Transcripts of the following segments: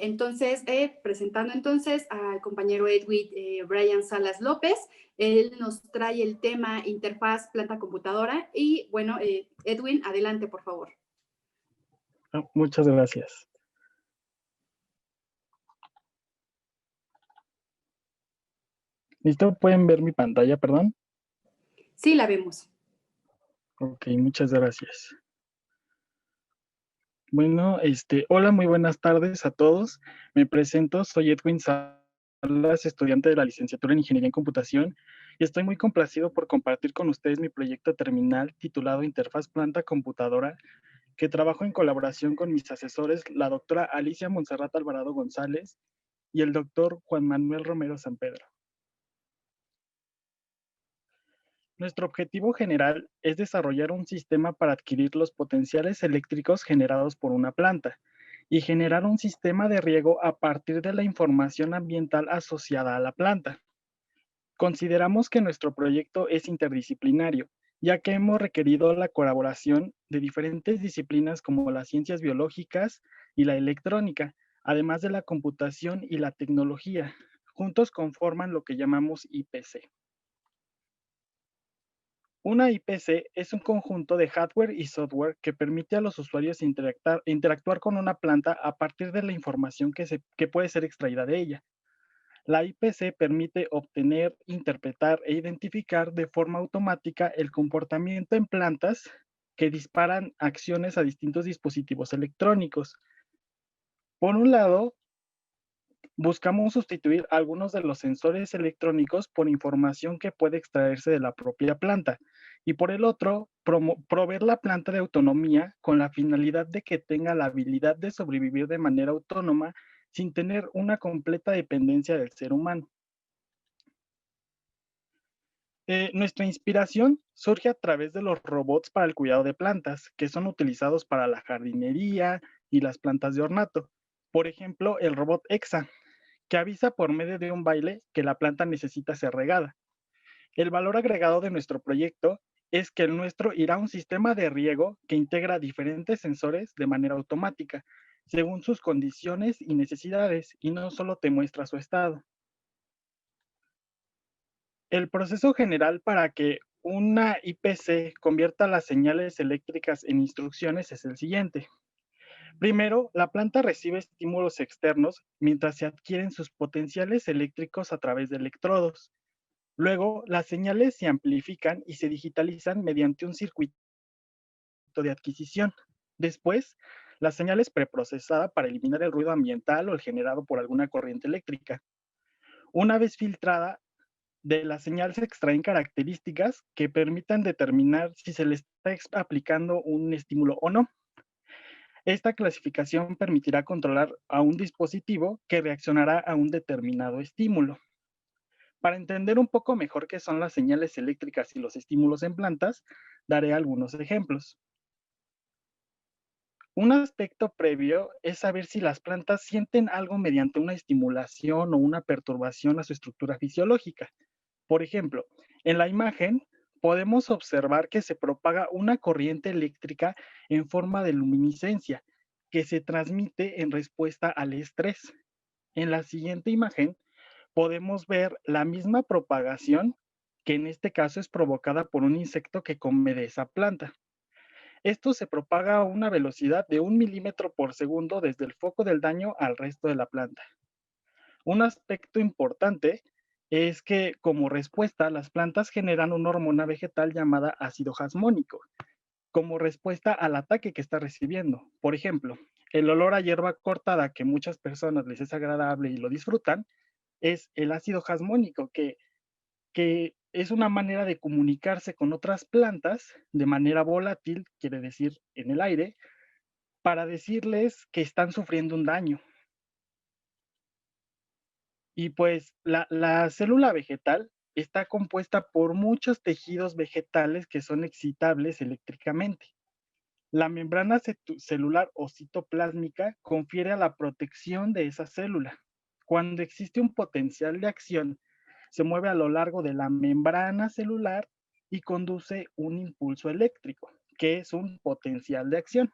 Entonces, presentando entonces al compañero Edwin Brian Salas López, él nos trae el tema interfaz planta-computadora y bueno, Edwin, adelante por favor. Muchas gracias. ¿Listo? ¿Pueden ver mi pantalla, perdón? Sí, la vemos. Ok, muchas gracias. Bueno, hola, muy buenas tardes a todos. Me presento, soy Edwin Salas, estudiante de la licenciatura en Ingeniería en Computación, y estoy muy complacido por compartir con ustedes mi proyecto terminal titulado Interfaz Planta Computadora, que trabajo en colaboración con mis asesores, la doctora Alicia Monserrat Alvarado González y el doctor Juan Manuel Romero Sampedro. Nuestro objetivo general es desarrollar un sistema para adquirir los potenciales eléctricos generados por una planta y generar un sistema de riego a partir de la información ambiental asociada a la planta. Consideramos que nuestro proyecto es interdisciplinario, ya que hemos requerido la colaboración de diferentes disciplinas como las ciencias biológicas y la electrónica, además de la computación y la tecnología. Juntos conforman lo que llamamos IPC. Una IPC es un conjunto de hardware y software que permite a los usuarios interactuar con una planta a partir de la información que puede ser extraída de ella. La IPC permite obtener, interpretar e identificar de forma automática el comportamiento en plantas que disparan acciones a distintos dispositivos electrónicos. Por un lado, buscamos sustituir algunos de los sensores electrónicos por información que puede extraerse de la propia planta y por el otro, proveer la planta de autonomía con la finalidad de que tenga la habilidad de sobrevivir de manera autónoma sin tener una completa dependencia del ser humano. Nuestra inspiración surge a través de los robots para el cuidado de plantas, que son utilizados para la jardinería y las plantas de ornato. Por ejemplo, el robot EXA, que avisa por medio de un baile que la planta necesita ser regada. El valor agregado de nuestro proyecto es que el nuestro irá a un sistema de riego que integra diferentes sensores de manera automática, según sus condiciones y necesidades, y no solo te muestra su estado. El proceso general para que una IPC convierta las señales eléctricas en instrucciones es el siguiente. Primero, la planta recibe estímulos externos mientras se adquieren sus potenciales eléctricos a través de electrodos. Luego, las señales se amplifican y se digitalizan mediante un circuito de adquisición. Después, la señal es preprocesada para eliminar el ruido ambiental o el generado por alguna corriente eléctrica. Una vez filtrada, de la señal se extraen características que permitan determinar si se le está aplicando un estímulo o no. Esta clasificación permitirá controlar a un dispositivo que reaccionará a un determinado estímulo. Para entender un poco mejor qué son las señales eléctricas y los estímulos en plantas, daré algunos ejemplos. Un aspecto previo es saber si las plantas sienten algo mediante una estimulación o una perturbación a su estructura fisiológica. Por ejemplo, en la imagen podemos observar que se propaga una corriente eléctrica en forma de luminiscencia que se transmite en respuesta al estrés. En la siguiente imagen podemos ver la misma propagación, que en este caso es provocada por un insecto que come de esa planta. Esto se propaga a una velocidad de 1 milímetro por segundo desde el foco del daño al resto de la planta. Un aspecto importante es que, como respuesta, las plantas generan una hormona vegetal llamada ácido jasmónico, como respuesta al ataque que está recibiendo. Por ejemplo, el olor a hierba cortada que muchas personas les es agradable y lo disfrutan, es el ácido jasmónico, que es una manera de comunicarse con otras plantas de manera volátil, quiere decir en el aire, para decirles que están sufriendo un daño. Y pues la célula vegetal está compuesta por muchos tejidos vegetales que son excitables eléctricamente. La membrana celular o citoplásmica confiere a la protección de esa célula. Cuando existe un potencial de acción, se mueve a lo largo de la membrana celular y conduce un impulso eléctrico, que es un potencial de acción.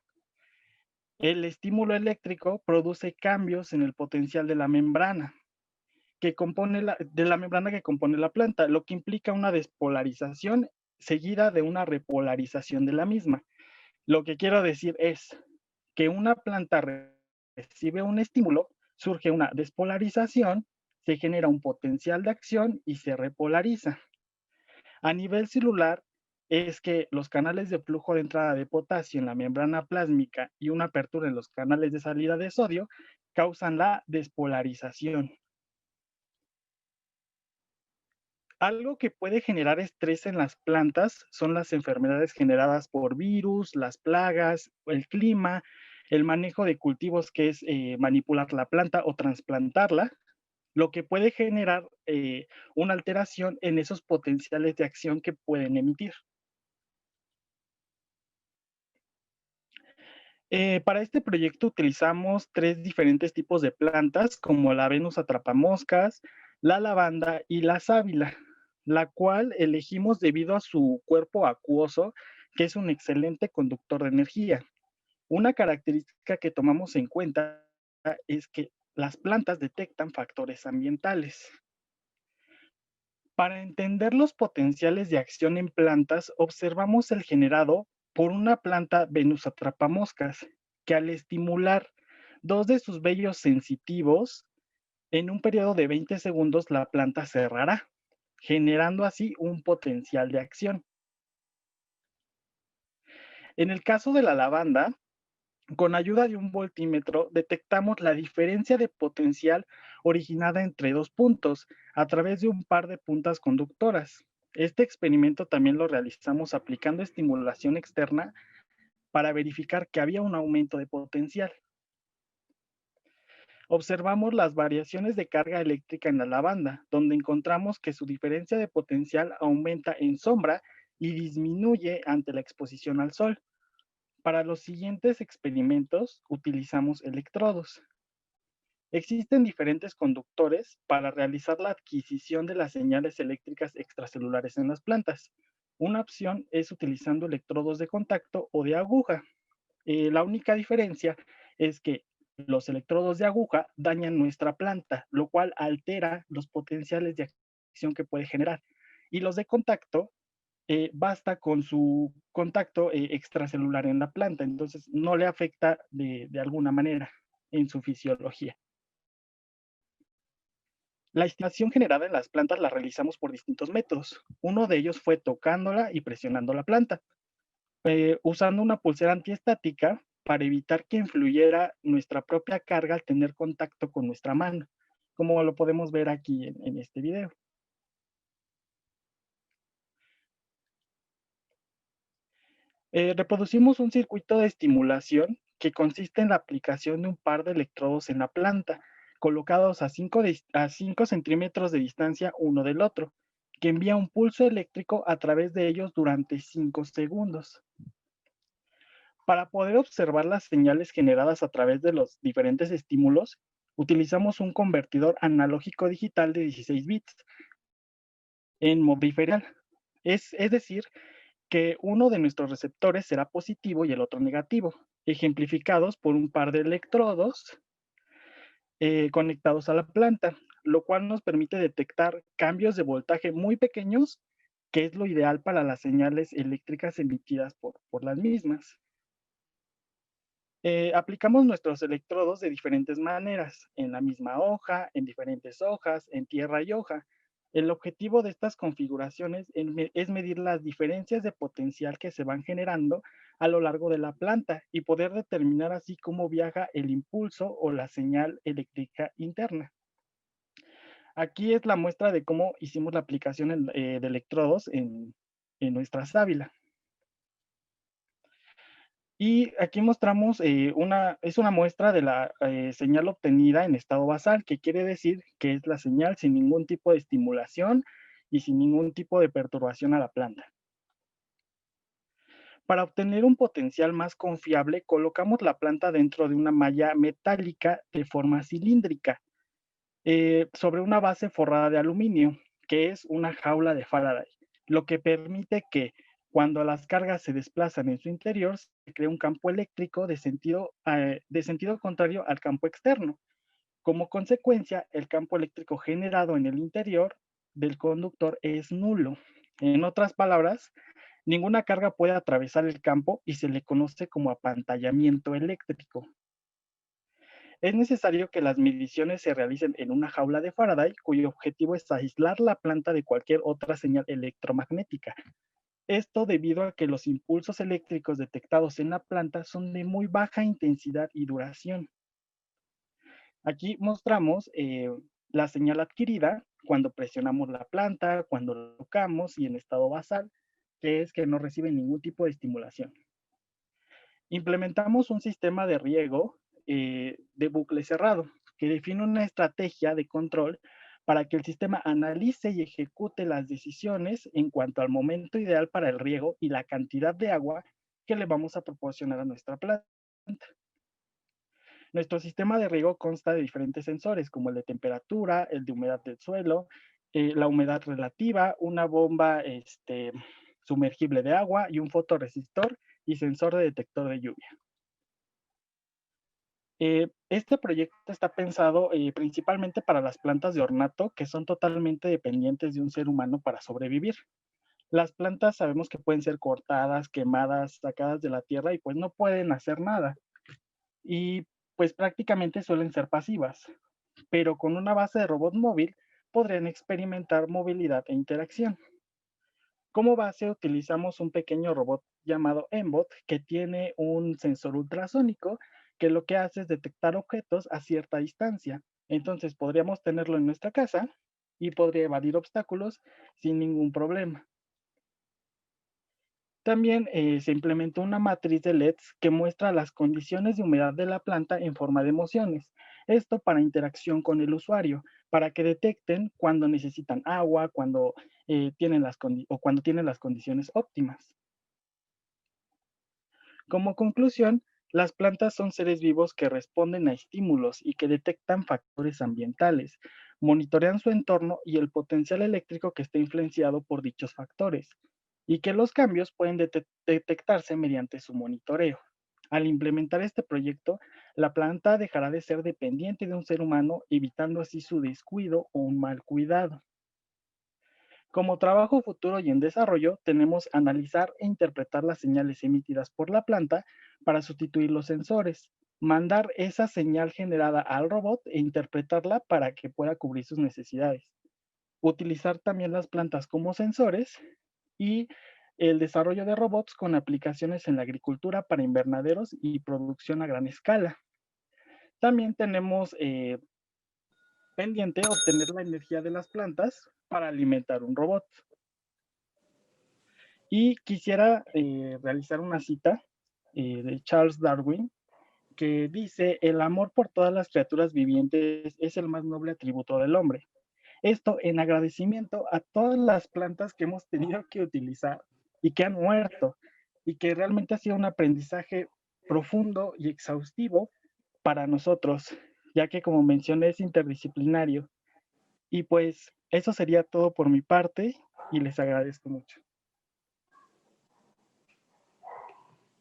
El estímulo eléctrico produce cambios en el potencial de la membrana que compone la planta, lo que implica una despolarización seguida de una repolarización de la misma. Lo que quiero decir es que una planta recibe un estímulo, surge una despolarización, se genera un potencial de acción y se repolariza. A nivel celular, es que los canales de flujo de entrada de potasio en la membrana plásmica y una apertura en los canales de salida de sodio causan la despolarización. Algo que puede generar estrés en las plantas son las enfermedades generadas por virus, las plagas, el clima, el manejo de cultivos, que es manipular la planta o trasplantarla, lo que puede generar una alteración en esos potenciales de acción que pueden emitir. Para este proyecto utilizamos tres diferentes tipos de plantas, como la Venus atrapamoscas, la lavanda y la sábila, la cual elegimos debido a su cuerpo acuoso, que es un excelente conductor de energía. Una característica que tomamos en cuenta es que las plantas detectan factores ambientales. Para entender los potenciales de acción en plantas, observamos el generado por una planta Venus atrapamoscas, que al estimular dos de sus vellos sensitivos, en un periodo de 20 segundos la planta cerrará, generando así un potencial de acción. En el caso de la lavanda, con ayuda de un voltímetro detectamos la diferencia de potencial originada entre dos puntos a través de un par de puntas conductoras. Este experimento también lo realizamos aplicando estimulación externa para verificar que había un aumento de potencial. Observamos las variaciones de carga eléctrica en la lavanda, donde encontramos que su diferencia de potencial aumenta en sombra y disminuye ante la exposición al sol. Para los siguientes experimentos utilizamos electrodos. Existen diferentes conductores para realizar la adquisición de las señales eléctricas extracelulares en las plantas. Una opción es utilizando electrodos de contacto o de aguja. La única diferencia es que los electrodos de aguja dañan nuestra planta, lo cual altera los potenciales de acción que puede generar. Y los de contacto, basta con su contacto extracelular en la planta, entonces no le afecta de alguna manera en su fisiología. La estimación generada en las plantas la realizamos por distintos métodos. Uno de ellos fue tocándola y presionando la planta, usando una pulsera antiestática para evitar que influyera nuestra propia carga al tener contacto con nuestra mano, como lo podemos ver aquí en este video. Reproducimos un circuito de estimulación que consiste en la aplicación de un par de electrodos en la planta, colocados a 5 centímetros de distancia uno del otro, que envía un pulso eléctrico a través de ellos durante 5 segundos. Para poder observar las señales generadas a través de los diferentes estímulos, utilizamos un convertidor analógico digital de 16 bits en modo diferencial. Es decir, que uno de nuestros receptores será positivo y el otro negativo, ejemplificados por un par de electrodos conectados a la planta, lo cual nos permite detectar cambios de voltaje muy pequeños, que es lo ideal para las señales eléctricas emitidas por las mismas. Aplicamos nuestros electrodos de diferentes maneras, en la misma hoja, en diferentes hojas, en tierra y hoja. El objetivo de estas configuraciones es medir las diferencias de potencial que se van generando a lo largo de la planta y poder determinar así cómo viaja el impulso o la señal eléctrica interna. Aquí es la muestra de cómo hicimos la aplicación de electrodos en nuestra sábila. Y aquí mostramos es una muestra de la señal obtenida en estado basal, que quiere decir que es la señal sin ningún tipo de estimulación y sin ningún tipo de perturbación a la planta. Para obtener un potencial más confiable, colocamos la planta dentro de una malla metálica de forma cilíndrica, sobre una base forrada de aluminio, que es una jaula de Faraday, lo que permite que Cuando las cargas se desplazan en su interior, se crea un campo eléctrico de sentido contrario al campo externo. Como consecuencia, el campo eléctrico generado en el interior del conductor es nulo. En otras palabras, ninguna carga puede atravesar el campo y se le conoce como apantallamiento eléctrico. Es necesario que las mediciones se realicen en una jaula de Faraday, cuyo objetivo es aislar la planta de cualquier otra señal electromagnética. Esto debido a que los impulsos eléctricos detectados en la planta son de muy baja intensidad y duración. Aquí mostramos la señal adquirida cuando presionamos la planta, cuando la tocamos y en estado basal, que es que no recibe ningún tipo de estimulación. Implementamos un sistema de riego de bucle cerrado, que define una estrategia de control para que el sistema analice y ejecute las decisiones en cuanto al momento ideal para el riego y la cantidad de agua que le vamos a proporcionar a nuestra planta. Nuestro sistema de riego consta de diferentes sensores, como el de temperatura, el de humedad del suelo, la humedad relativa, una bomba sumergible de agua y un fotorresistor y sensor de detector de lluvia. Este proyecto está pensado principalmente para las plantas de ornato que son totalmente dependientes de un ser humano para sobrevivir. Las plantas sabemos que pueden ser cortadas, quemadas, sacadas de la tierra y pues no pueden hacer nada. Y pues prácticamente suelen ser pasivas, pero con una base de robot móvil podrían experimentar movilidad e interacción. Como base utilizamos un pequeño robot llamado Embot que tiene un sensor ultrasónico que lo que hace es detectar objetos a cierta distancia. Entonces podríamos tenerlo en nuestra casa y podría evadir obstáculos sin ningún problema. También se implementó una matriz de LEDs que muestra las condiciones de humedad de la planta en forma de emociones. Esto para interacción con el usuario, para que detecten cuando necesitan agua, cuando, cuando tienen las condiciones óptimas. Como conclusión, las plantas son seres vivos que responden a estímulos y que detectan factores ambientales, monitorean su entorno y el potencial eléctrico que está influenciado por dichos factores, y que los cambios pueden detectarse mediante su monitoreo. Al implementar este proyecto, la planta dejará de ser dependiente de un ser humano, evitando así su descuido o un mal cuidado. Como trabajo futuro y en desarrollo, tenemos analizar e interpretar las señales emitidas por la planta para sustituir los sensores, mandar esa señal generada al robot e interpretarla para que pueda cubrir sus necesidades. Utilizar también las plantas como sensores y el desarrollo de robots con aplicaciones en la agricultura para invernaderos y producción a gran escala. También tenemos pendiente obtener la energía de las plantas para alimentar un robot. Y quisiera realizar una cita de Charles Darwin que dice, el amor por todas las criaturas vivientes es el más noble atributo del hombre. Esto en agradecimiento a todas las plantas que hemos tenido que utilizar y que han muerto y que realmente ha sido un aprendizaje profundo y exhaustivo para nosotros, ya que como mencioné es interdisciplinario. Y pues eso sería todo por mi parte y les agradezco mucho.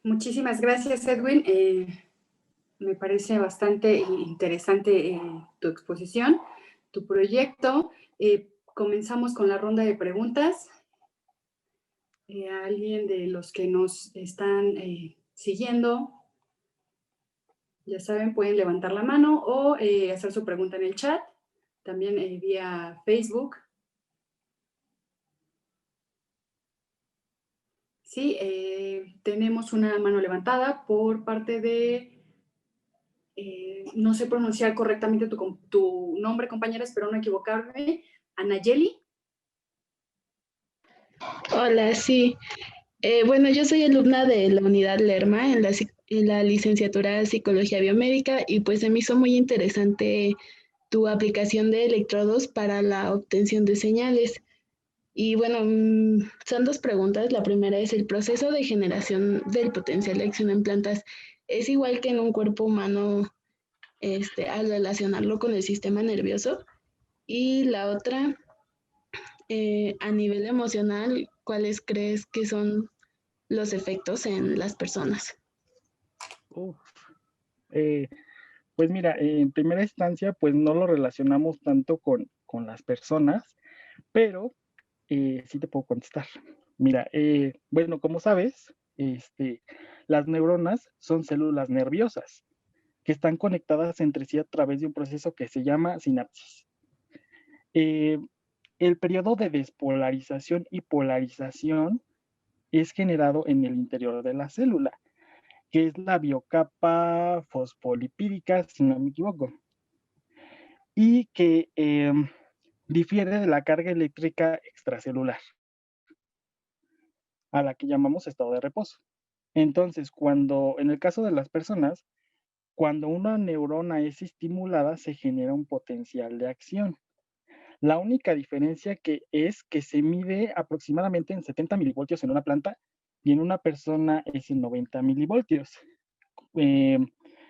Muchísimas gracias, Edwin. Me parece bastante interesante tu exposición, tu proyecto. Comenzamos con la ronda de preguntas. Alguien de los que nos están siguiendo, ya saben, pueden levantar la mano o hacer su pregunta en el chat, también vía Facebook. Sí, tenemos una mano levantada por parte de, no sé pronunciar correctamente tu nombre, compañera, espero no equivocarme, Anayeli. Hola, sí. Bueno, yo soy alumna de la unidad Lerma en la licenciatura de Psicología Biomédica y pues se me hizo muy interesante tu aplicación de electrodos para la obtención de señales. Y bueno, son dos preguntas. La primera es, ¿el proceso de generación del potencial de acción en plantas es igual que en un cuerpo humano al relacionarlo con el sistema nervioso? Y la otra, a nivel emocional, ¿cuáles crees que son los efectos en las personas. Uf, eh, pues mira, en primera instancia, pues no lo relacionamos tanto con las personas, pero sí te puedo contestar. Mira, bueno, como sabes, las neuronas son células nerviosas que están conectadas entre sí a través de un proceso que se llama sinapsis. Eh, el periodo de despolarización y polarización es generado en el interior de la célula, que es la biocapa fosfolipídica, si no me equivoco, y que difiere de la carga eléctrica extracelular, a la que llamamos estado de reposo. Entonces, en el caso de las personas, cuando una neurona es estimulada, se genera un potencial de acción. La única diferencia es que se mide aproximadamente en 70 milivoltios en una planta y en una persona es en 90 milivoltios, eh,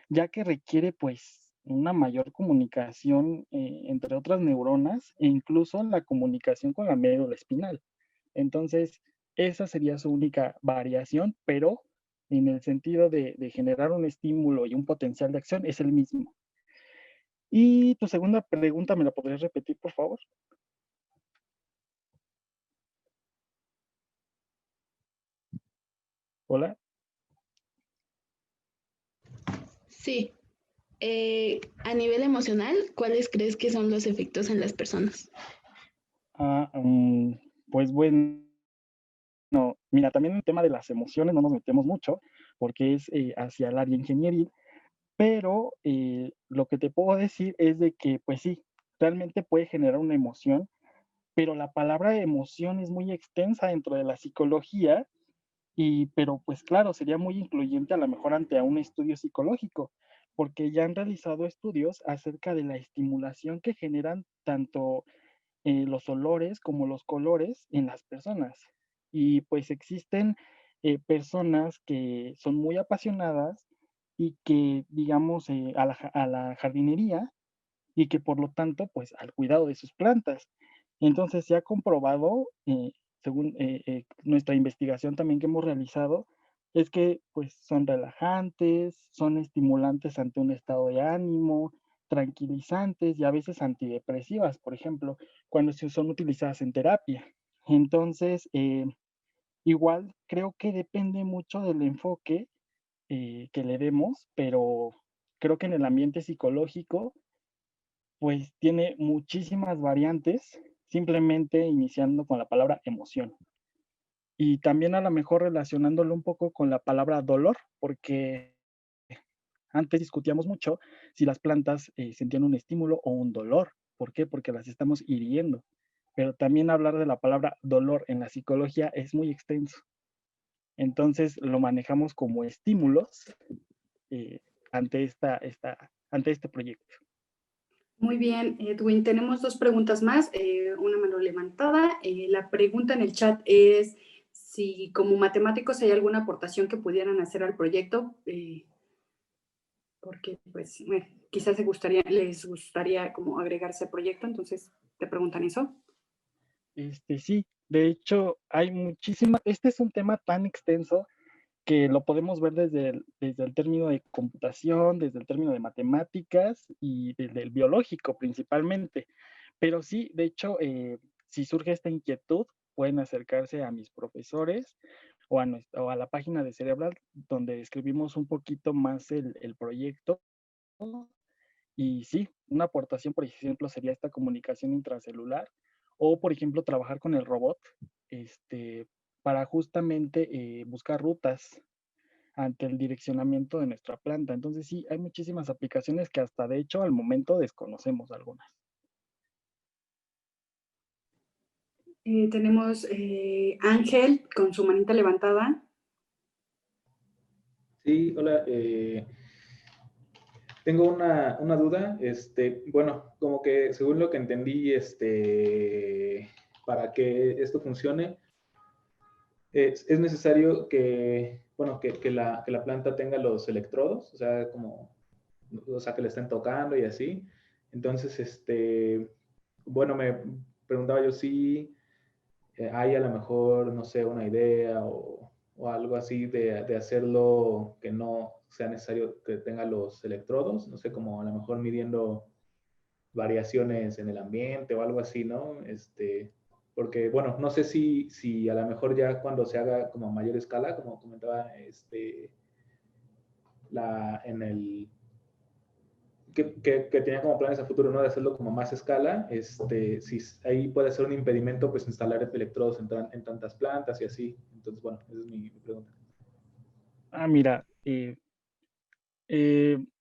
ya que requiere pues una mayor comunicación entre otras neuronas e incluso la comunicación con la médula espinal. Entonces, esa sería su única variación, pero en el sentido de generar un estímulo y un potencial de acción es el mismo. Y tu segunda pregunta, ¿me la podrías repetir, por favor? Hola. Sí. A nivel emocional, ¿cuáles crees que son los efectos en las personas? Ah, pues bueno, mira, también en el tema de las emociones no nos metemos mucho porque es hacia el área ingenieril, pero lo que te puedo decir es de que, pues sí, realmente puede generar una emoción, pero la palabra emoción es muy extensa dentro de la psicología pero pues claro, sería muy incluyente a lo mejor ante un estudio psicológico, porque ya han realizado estudios acerca de la estimulación que generan tanto los olores como los colores en las personas. Y pues existen personas que son muy apasionadas y que, digamos, a la jardinería y que por lo tanto, pues al cuidado de sus plantas. Entonces se ha comprobado, según nuestra investigación también que hemos realizado, es que pues son relajantes, son estimulantes ante un estado de ánimo, tranquilizantes y a veces antidepresivas, por ejemplo, cuando son utilizadas en terapia. Entonces, igual creo que depende mucho del enfoque que le demos, pero creo que en el ambiente psicológico pues tiene muchísimas variantes, simplemente iniciando con la palabra emoción. Y también a lo mejor relacionándolo un poco con la palabra dolor, porque antes discutíamos mucho si las plantas sentían un estímulo o un dolor. ¿Por qué? Porque las estamos hiriendo. Pero también hablar de la palabra dolor en la psicología es muy extenso. Entonces lo manejamos como estímulos eh, ante, ante este proyecto. Muy bien, Edwin, tenemos dos preguntas más, una mano levantada. La pregunta en el chat es si como matemáticos hay alguna aportación que pudieran hacer al proyecto, porque pues bueno, quizás les gustaría como agregarse al proyecto, entonces te preguntan eso. Sí, de hecho, hay muchísimas, este es un tema tan extenso que lo podemos ver desde el término de computación, desde el término de matemáticas y desde el biológico principalmente. Pero sí, de hecho, si surge esta inquietud, pueden acercarse a mis profesores o a la página de Cerebral, donde escribimos un poquito más el proyecto. Y sí, una aportación, por ejemplo, sería esta comunicación intracelular o, por ejemplo, trabajar con el robot para justamente buscar rutas ante el direccionamiento de nuestra planta. Entonces sí, hay muchísimas aplicaciones que hasta de hecho al momento desconocemos algunas. Tenemos Ángel con su manita levantada. Sí, hola. Tengo una duda. Bueno, como que según lo que entendí, para que esto funcione, es necesario que, bueno, que la planta tenga los electrodos, o sea, que le estén tocando y así. Entonces, bueno, me preguntaba yo si hay a lo mejor, no sé, una idea o algo así de hacerlo que no sea necesario que tenga los electrodos, no sé, como a lo mejor midiendo variaciones en el ambiente o algo así, ¿no? Porque, bueno, no sé si a lo mejor ya cuando se haga como a mayor escala, como comentaba, en el, que tenía como planes a futuro, ¿no? De hacerlo como más escala, si ahí puede ser un impedimento, pues instalar electrodos en tantas plantas y así. Entonces, bueno, esa es mi pregunta. Mira,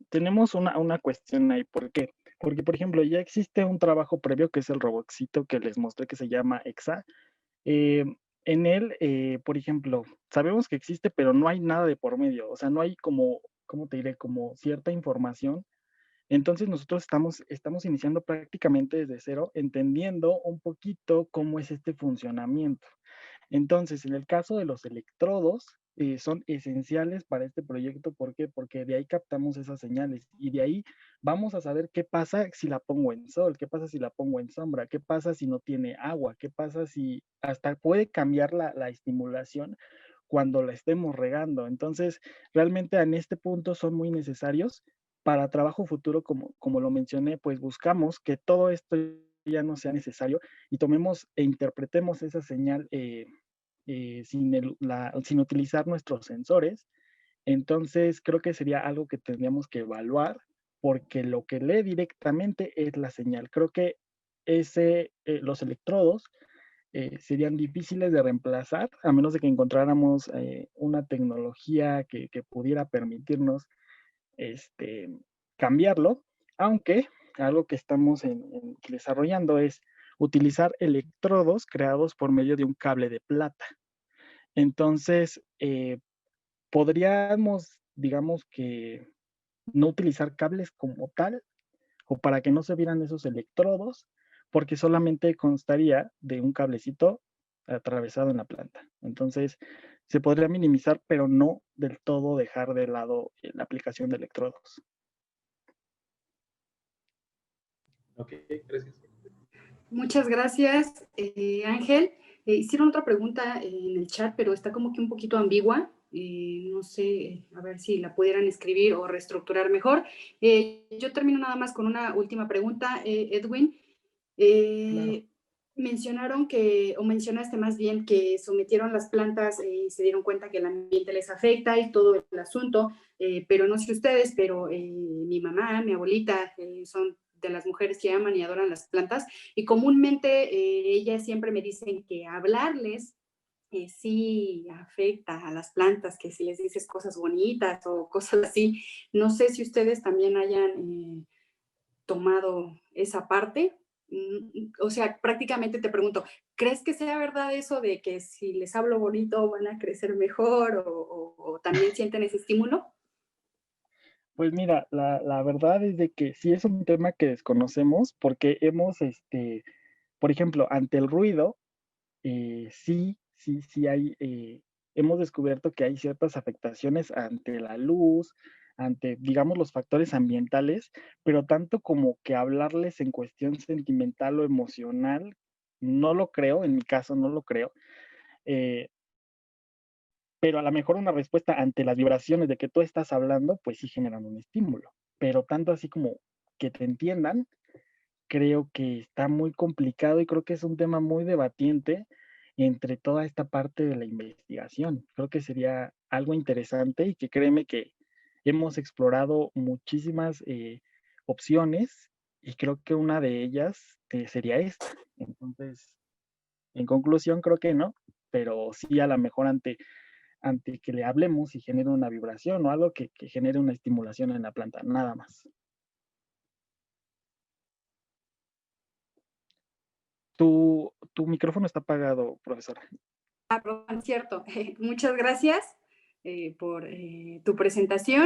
tenemos una cuestión ahí. ¿Por qué? Porque, por ejemplo, ya existe un trabajo previo que es el robotcito que les mostré que se llama EXA. En él, por ejemplo, sabemos que existe, pero no hay nada de por medio. O sea, no hay como, ¿cómo te diré? Como cierta información. Entonces nosotros estamos iniciando prácticamente desde cero, entendiendo un poquito cómo es este funcionamiento. Entonces, en el caso de los electrodos, son esenciales para este proyecto. ¿Por qué? Porque de ahí captamos esas señales y de ahí vamos a saber qué pasa si la pongo en sol, qué pasa si la pongo en sombra, qué pasa si no tiene agua, qué pasa si hasta puede cambiar la estimulación cuando la estemos regando. Entonces, realmente en este punto son muy necesarios para trabajo futuro, como lo mencioné, pues buscamos que todo esto ya no sea necesario y tomemos e interpretemos esa señal sin utilizar nuestros sensores. Entonces, creo que sería algo que tendríamos que evaluar porque lo que lee directamente es la señal. Creo que los electrodos serían difíciles de reemplazar a menos de que encontráramos una tecnología que pudiera permitirnos cambiarlo, aunque algo que estamos desarrollando es utilizar electrodos creados por medio de un cable de plata. Entonces, podríamos, digamos que, no utilizar cables como tal, o para que no se vieran esos electrodos, porque solamente constaría de un cablecito atravesado en la planta. Entonces, se podría minimizar, pero no del todo dejar de lado la aplicación de electrodos. Ok, gracias. Muchas gracias, Ángel. Hicieron otra pregunta en el chat, pero está como que un poquito ambigua. No sé, a ver si la pudieran escribir o reestructurar mejor. Yo termino nada más con una última pregunta, Edwin. Claro. Mencionaron o mencionaste más bien que sometieron las plantas y se dieron cuenta que el ambiente les afecta y todo el asunto, pero no sé ustedes, pero mi mamá, mi abuelita, son de las mujeres que aman y adoran las plantas y comúnmente ellas siempre me dicen que hablarles sí afecta a las plantas, que si les dices cosas bonitas o cosas así. No sé si ustedes también hayan tomado esa parte. O sea, prácticamente te pregunto, ¿crees que sea verdad eso de que si les hablo bonito van a crecer mejor o también sienten ese estímulo? Pues mira, la verdad es de que sí es un tema que desconocemos porque por ejemplo, ante el ruido, sí hemos descubierto que hay ciertas afectaciones ante la luz, ante, digamos, los factores ambientales, pero tanto como que hablarles en cuestión sentimental o emocional, no lo creo, en mi caso no lo creo. eh, pero a lo mejor una respuesta ante las vibraciones de que tú estás hablando, pues sí generan un estímulo. Pero tanto así como que te entiendan, creo que está muy complicado y creo que es un tema muy debatiente entre toda esta parte de la investigación. Creo que sería algo interesante y que créeme que hemos explorado muchísimas opciones y creo que una de ellas sería esta. Entonces, en conclusión, creo que no, pero sí a lo mejor ante que le hablemos y genere una vibración o algo que genere una estimulación en la planta, nada más. Tu micrófono está apagado, profesora. Perdón, cierto. Muchas gracias por tu presentación.